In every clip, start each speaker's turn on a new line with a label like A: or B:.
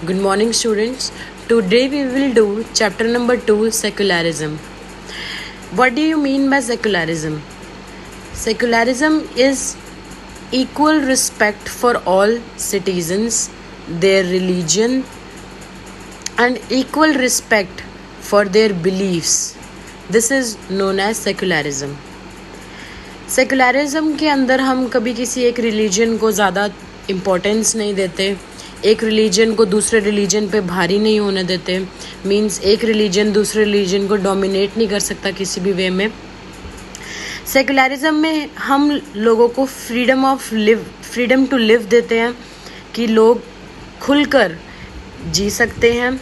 A: Good morning, students. Today we will do chapter number 2, secularism. What do you mean by secularism? Secularism is equal respect for all citizens, their religion, and equal respect for their beliefs. This is known as secularism. Secularism के अंदर हम कभी किसी एक religion को ज़्यादा importance नहीं देते, एक रिलीजन को दूसरे रिलीजन पे भारी नहीं होने देते. मींस एक रिलीजन दूसरे रिलीजन को डोमिनेट नहीं कर सकता किसी भी वे में. सेकुलरिज्म में हम लोगों को फ्रीडम टू लिव देते हैं कि लोग खुलकर जी सकते हैं,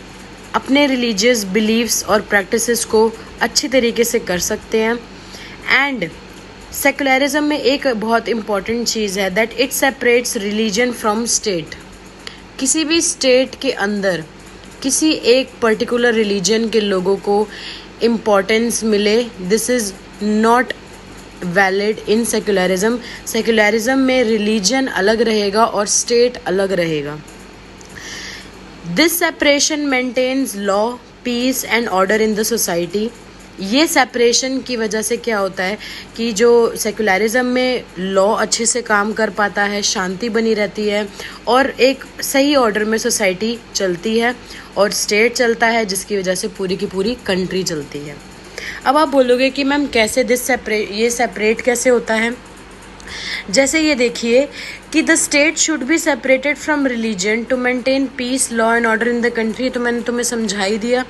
A: अपने रिलीजियस बिलीव्स और प्रैक्टिसेस को अच्छी तरीके से कर सकते हैं. एंड सेकुलरिज्म में एक बहुत इम्पॉर्टेंट चीज़ है that it separates religion from state. किसी भी स्टेट के अंदर किसी एक पर्टिकुलर रिलीजन के लोगों को इम्पोर्टेंस मिले, this is not valid in secularism. Secularism में रिलीजन अलग रहेगा और स्टेट अलग रहेगा. This separation maintains law, peace and order in the society. ये सेपरेशन की वजह से क्या होता है कि जो सेकुलरिज्म में लॉ अच्छे से काम कर पाता है, शांति बनी रहती है और एक सही ऑर्डर में सोसाइटी चलती है, और स्टेट चलता है जिसकी वजह से पूरी की पूरी कंट्री चलती है. अब आप बोलोगे कि मैम कैसे ये सेपरेट कैसे होता है. जैसे ये देखिए कि the state should be separated from religion to maintain peace, law and order in the country. तो मैंने तुम्हें समझा ही दिया.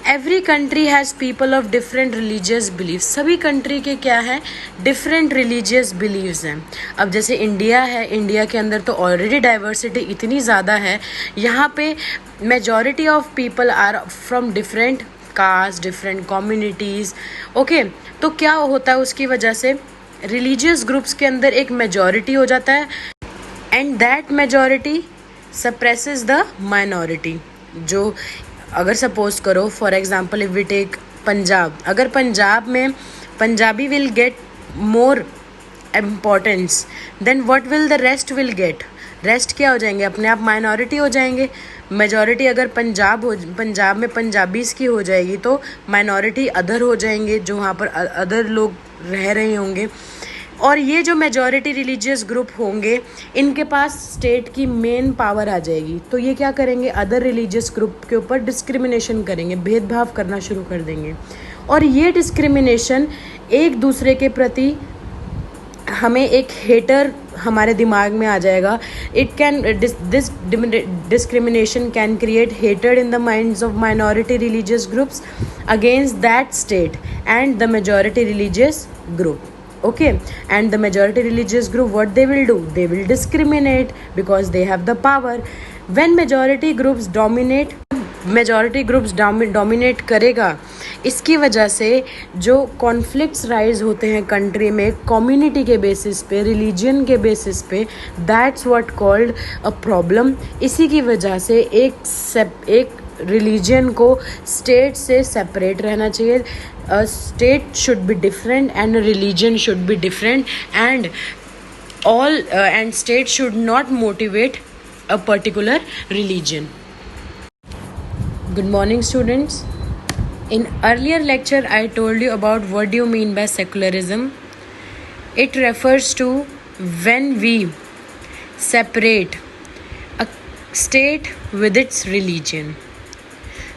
A: Every country has people of different religious beliefs. सभी कंट्री के क्या है, डिफरेंट रिलीजियस बिलीव्स हैं. अब जैसे इंडिया है, इंडिया के अंदर तो ऑलरेडी डाइवर्सिटी इतनी ज़्यादा है. यहाँ पे majority of people are from different caste, different communities. Okay, तो क्या होता है उसकी वजह से रिलीजियस ग्रुप्स के अंदर एक मेजॉरिटी हो जाता है and that majority suppresses the minority. जो अगर सपोज करो for example if we take Punjab, अगर पंजाब में Punjabi will get more importance, then what will the rest will get. Rest क्या हो जाएंगे, अपने आप माइनॉरिटी हो जाएंगे. मेजॉरिटी अगर पंजाब में पंजाबीज़ की हो जाएगी तो माइनॉरिटी अदर हो जाएंगे, जो वहाँ पर अदर लोग रह रहे होंगे. और ये जो मेजॉरिटी रिलीजियस ग्रुप होंगे इनके पास स्टेट की मेन पावर आ जाएगी. तो ये क्या करेंगे, अदर रिलीजियस ग्रुप के ऊपर डिस्क्रिमिनेशन करेंगे, भेदभाव करना शुरू कर देंगे. और ये डिस्क्रिमिनेशन एक दूसरे के प्रति हमें एक हेटर हमारे दिमाग में आ जाएगा. It can this discrimination can create hated in the minds of minority religious groups against that state and the majority religious group. Okay, and the majority religious group, what they will do, they will discriminate because they have the power. When majority groups dominate करेगा, इसकी वजह से जो conflicts rise होते हैं country में community के basis पे, रिलीजन के बेसिस पे, that's what called a problem. इसी की वजह से एक रिलीजन को स्टेट से सेपरेट रहना चाहिए. A state should be different and a religion should be different, and state should not motivate a particular religion. Good morning, students. In earlier lecture I told you about what do you mean by secularism. It refers to when we separate a state with its religion.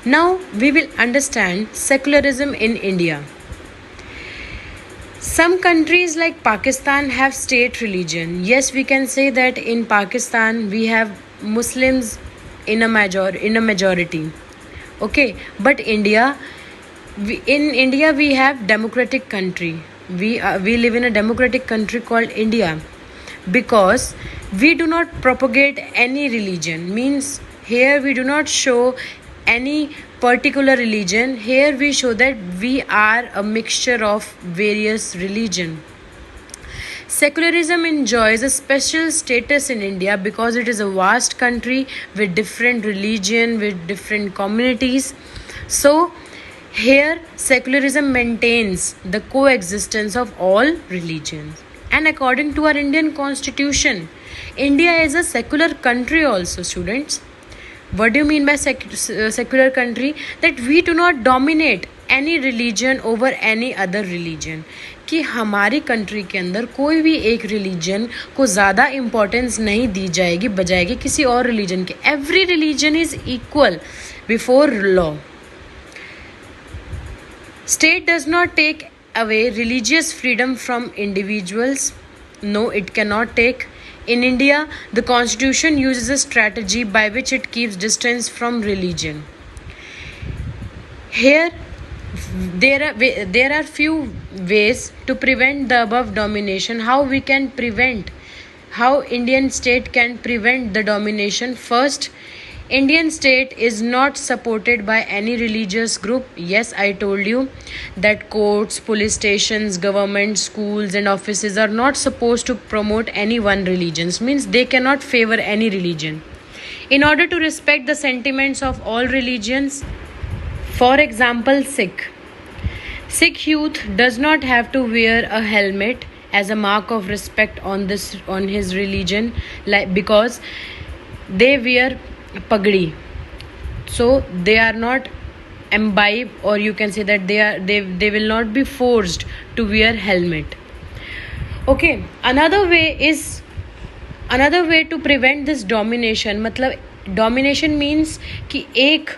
A: Now we will understand secularism in India. Some countries like Pakistan have state religion. Yes, we can say that in Pakistan we have Muslims in a majority. Okay, but in India we have democratic country. We live in a democratic country called India because we do not propagate any religion. Means here we do not show any particular religion. Here we show that we are a mixture of various religion. Secularism enjoys a special status in India because it is a vast country with different religion, with different communities. So here secularism maintains the coexistence of all religions. And according to our Indian constitution, India is a secular country also, students. What do you mean by secular country? That we do not dominate any religion over any other religion. कि हमारी country के अंदर कोई भी एक religion को ज़्यादा importance नहीं दी जाएगी बजाएगी किसी और रिलीजन के. Every religion is equal before law. State does not take away religious freedom from individuals. No, it cannot take. In India, the constitution uses a strategy by which it keeps distance from religion. Here, there are few ways to prevent the above domination. How Indian state can prevent the domination? First, Indian state is not supported by any religious group. Yes, I told you that courts, police stations, government, schools and offices are not supposed to promote any one religion. Means they cannot favor any religion. In order to respect the sentiments of all religions, for example, Sikh youth does not have to wear a helmet as a mark of respect on his religion, because they wear pagdi, so they are not imbibe, or you can say that they will not be forced to wear helmet. Okay, another way to prevent this domination, मतलब domination means कि एक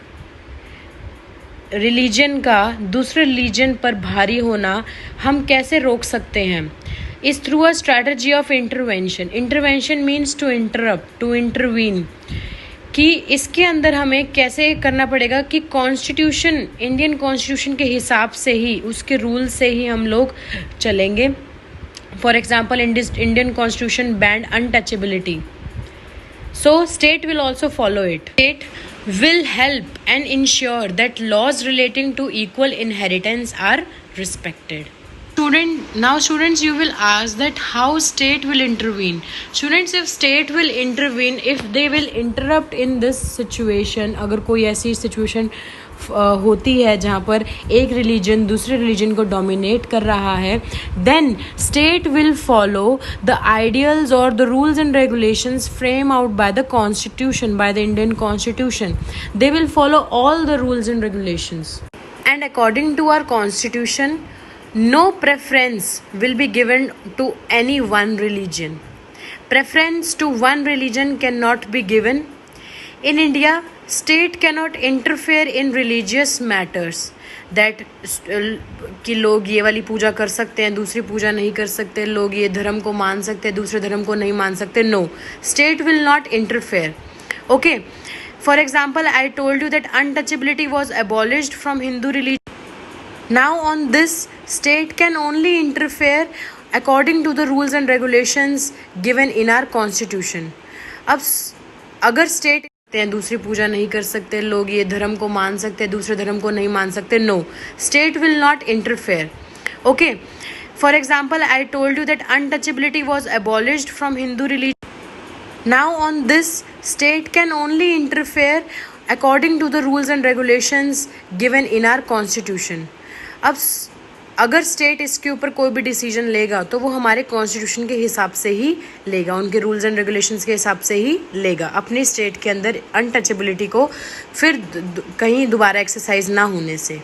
A: religion का दूसरे religion पर भारी होना हम कैसे रोक सकते हैं? is through a strategy of intervention. Intervention means to interrupt, to intervene. कि इसके अंदर हमें कैसे करना पड़ेगा कि कॉन्स्टिट्यूशन, इंडियन कॉन्स्टिट्यूशन के हिसाब से ही, उसके रूल से ही हम लोग चलेंगे. For example, Indian constitution band untouchability, so state will also follow it. State will help and ensure that laws relating to equal inheritance are respected. Students, you will ask that how state will intervene. Students, if state will intervene, if they will interrupt in this situation, अगर कोई ऐसी situation होती है जहाँ पर एक religion दूसरे religion को डोमिनेट कर रहा है, then state will follow the ideals or the rules and regulations framed out by the constitution, by the Indian constitution. They will follow all the rules and regulations. And according to our constitution, no preference will be given to any one religion. Preference to one religion cannot be given. In India, state cannot interfere in religious matters. That कि लोग ये वाली पूजा कर सकते हैं, दूसरी पूजा नहीं कर सकते, लोग ये धर्म को मान सकते हैं, दूसरे धर्म को नहीं मान सकते. No, state will not interfere. Okay, for example, I told you that untouchability was abolished from Hindu religion. Now on this, state can only interfere according to the rules and regulations given in our constitution. अब अगर state दूसरी पूजा नहीं कर सकते, लोग ये धर्म को मान सकते हैं, दूसरे धर्म को नहीं मान सकते, no, state will not interfere. Okay, for example, I told you that untouchability was abolished from Hindu religion. Now on this, state can only interfere according to the rules and regulations given in our constitution. अब अगर state इसके ऊपर कोई भी decision लेगा तो वो हमारे कॉन्स्टिट्यूशन के हिसाब से ही लेगा, उनके रूल्स एंड रेगुलेशंस के हिसाब से ही लेगा, अपनी स्टेट के अंदर अनटचेबिलिटी को फिर कहीं दोबारा एक्सरसाइज ना होने से.